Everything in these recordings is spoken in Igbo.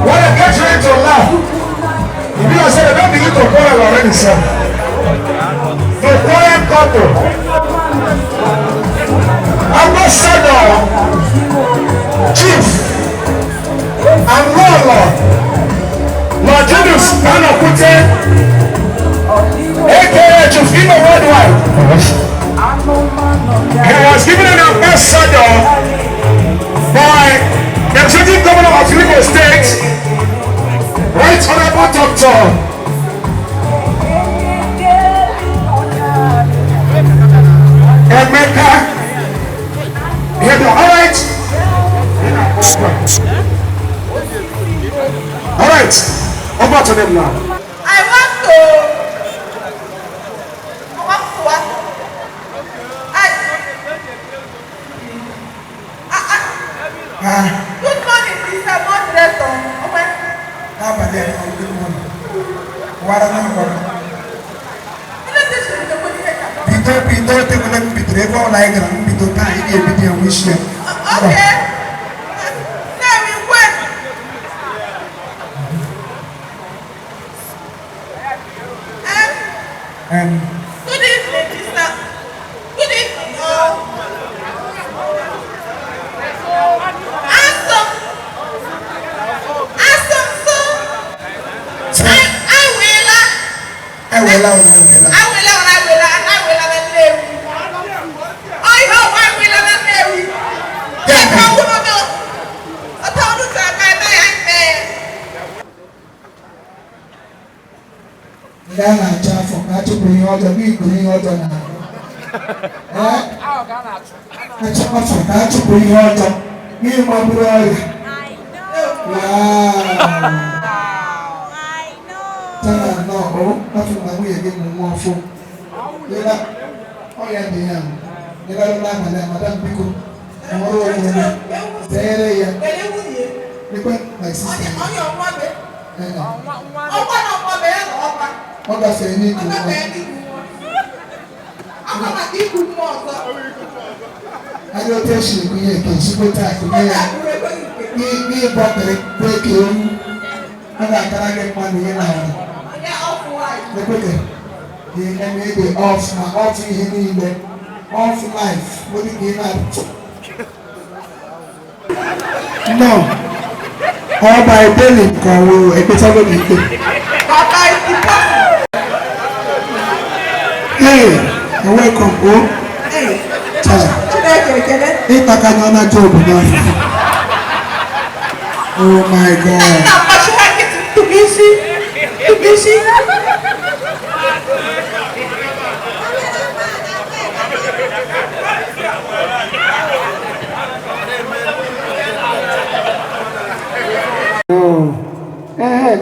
When I get ready to laugh, if you say don't begin to quarrel already, sir. The quiet couple. Ambassador, Chief, and Lord, longinus, Kanokute, aka Chief Imo Worldwide. He was given an ambassador by the Executive Governor of Igbo State, Right Honorable Dr. Emeka. All right, over to them now. I want to good morning, Mr. Moderator. Good morning. What are you doing? People take them be Therefor like them be to tie a video wish them. Okay. Now we went. Good evening, Mr. Good evening. Awesome. I will. Ghana chafo ka chụpụrụ ọjọọ gị ikpuru ihe ọjọọ na achọpụ ka chụpụrụ ihe ọjọọ gị mabụrụ ọrịa tana nọ ọ afọ na nwunye gị mụ nwa ọfụ lela ọya dị ya lela ụlọ abalị madam biko ọrụ onwe zeere ya lekwe my sister ọ gafere n'iku adị otu esi ekwu ihe nke nsogbu taa kụnye ya n'ịbọkere breki ewu ọ ga-akara gị mma na ihe na-ahụ ekweke ga-eme ede ọf ma ọf ihe niile ọf laif nwere ka ị na-atụ no ọ bụ ebeli ka ọ wụrụ ekpechago n'ikpe. Hey, you're welcome, oh. Hey, oh my God. To busy.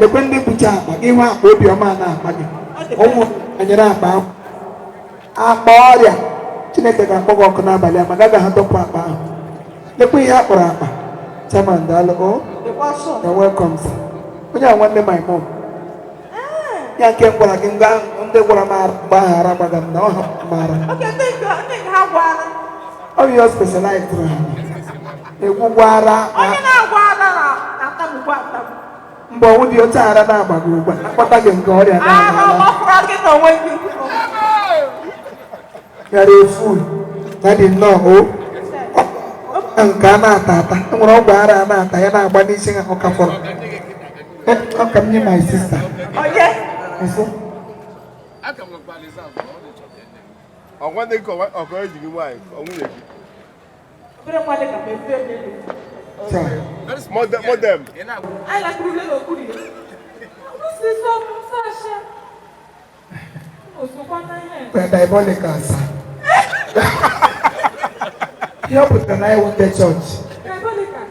Lekwe ndị bụcha akpa gị nwa akpa obiọma na-akpa gị ụmụ anyere akpa ahụ akpa ọrịa Chineke ga-akpọ gị ọkụ n'abalị a ma gaghị ahụtọpụ akpa ahụ lekwe ihe akpọrọ akpa chairman daalụ you're welcome sir onye a nwanne my mom ya nke m gwara gị ndị gwara m mgbaghara gbaga m na ọ maara ọ bụ ihe specialized ha egwu gwara mgbe ọnwụ dị otu ara na-agba gị ugbu a akpata gị nke ọrịa gara efu na dị nnọọ nke a na-ata ata enwere ọgwụ ara a na-ata ya na-agba n'isi ha ọka fọrọ ọka m nye my sister Modem. I like to live a good year. This is so fashion. We're diabolical, sir. You put an eye with the church. Diabolical?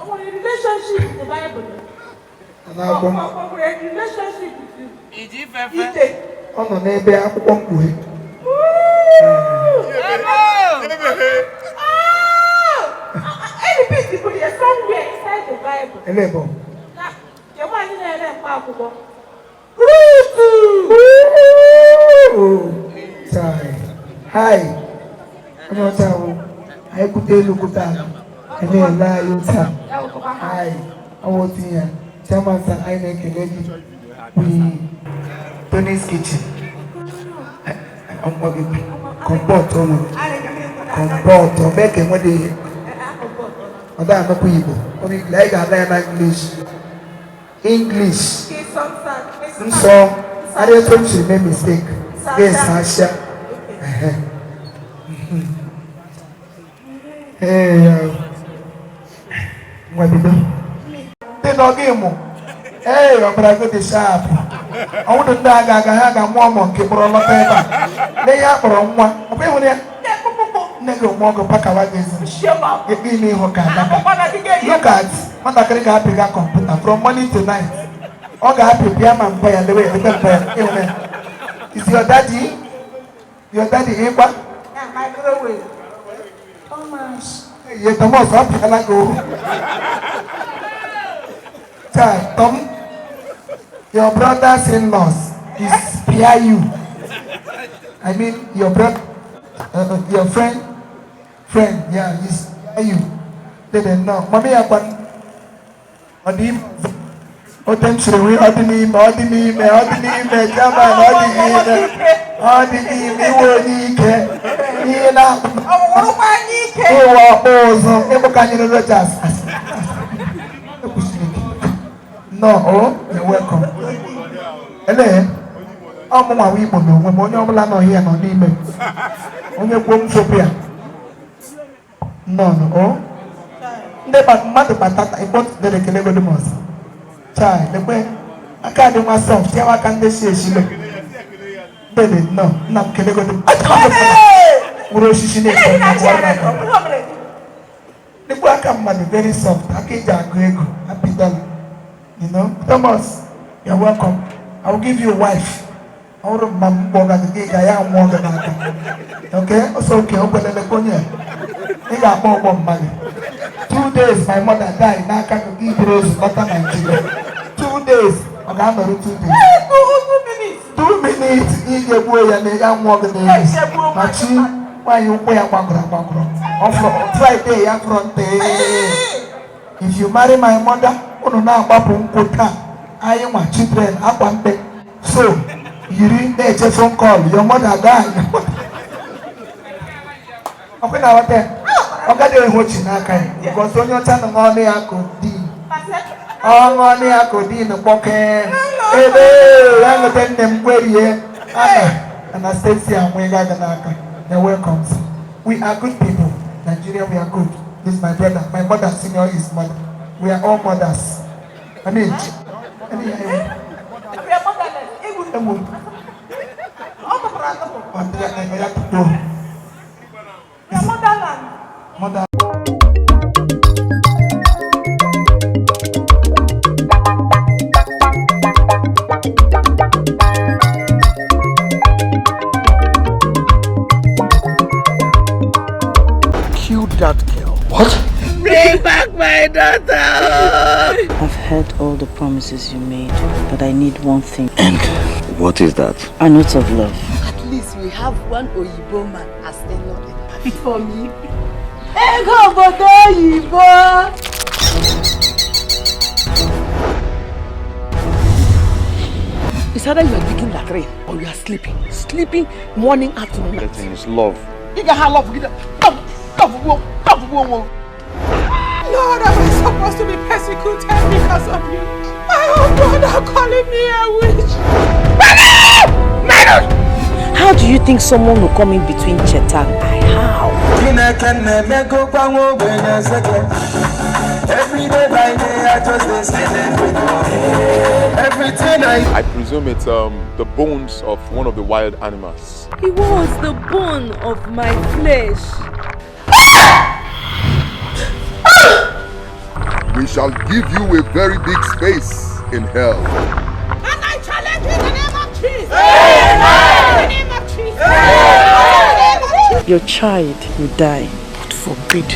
Our relationship with the Bible. And our relationship with you. Oh, no, maybe I won't do it. People are somewhere inside the Bible. Elebo. Now, you want to know them Bible. Sorry. Hi. I'm not I could look at that. And then lie you time. I was here. Chairman said I make a lady. We Tony's kitchen. I'm going to comport on comport or make a money. Madame Igbo. Only like I learn English. So I don't think she made mistake. Yes, Sasha. Hey, what did you? They don't give me. Hey, I'm going to go to shop. I want to die. I have a monkey for a lot of they are from one. Okay, Nego Mogo Pakawagas. Give me Hoka. Look at what I can get computer from morning to night. All the happy piano play and the way is your daddy? Your daddy Igbo? Yeah, microwave. Thomas. You're the most happy I go. Tom, your brothers-in-laws is PIU. I mean, your brother, your friend, yeah, is PIU. They don't know. Mommy, I want him. Potentially, we all the name, German, all the name, no, oh, you're welcome. And then, I'm my people, when you're not here, no name. On your home Sophia. No, oh. Never matter, but I bought the Calebos. Child, the way I can't do myself, see how I can say she look. Baby, no, not Calebos. I can't go. The black man is very soft. I can't agree. Happy done. You know, Thomas, you're welcome. I will give you a wife. I will mom boga the gig. I am more than that. Okay, also okay. Open the corner. They got more money. 2 days, my mother died. Now I can give rose butter Nigeria. 2 days. I got married 2 days. 2 minutes. In the way and they are more than this. Machi, why you wear a bankro? On Friday, I'm from if you marry my mother. I am my children. I want them. So, you read the phone call. Your mother died. Okay, now what then? Okay, watching because when you're telling money, I could do. Oh, money, I could do in the pocket. Hey, I'm going them where here. Anastasia and Wegaganaka. They're welcome. We are good people. Nigeria, we are good. This is my brother. My mother, senior, is mother. We are all mothers. I mean, mother. Kill that girl. What? Bring back my daughter! I've heard all the promises you made, but I need one thing. And what is that? A note of love. At least we have one Oyibo man as a lawyer. For me. Ego bodo Oyibo! It's either you are digging that rain or you are sleeping. Sleeping morning, afternoon, night. That thing is love. You can have love. Lord, am I supposed to be persecuted because of you? My own brother calling me a witch. How do you think someone will come in between Cheta and I? How? Every day by day, I just everything I presume it's the bones of one of the wild animals. He was the bone of my flesh. We shall give you a very big space in hell. And I challenge you in the name of Jesus. In the name of Jesus. In the name of Jesus. Your child will die. God forbid.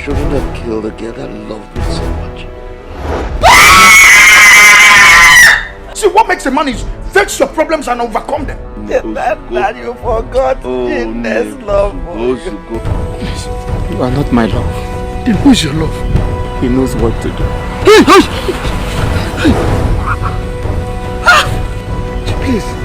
Shouldn't have killed the girl that loved me so much. See, what makes a man is fix your problems and overcome them. That you forgot Chinese love. Please, you are not my love. Then who's your love? He knows what to do. Please.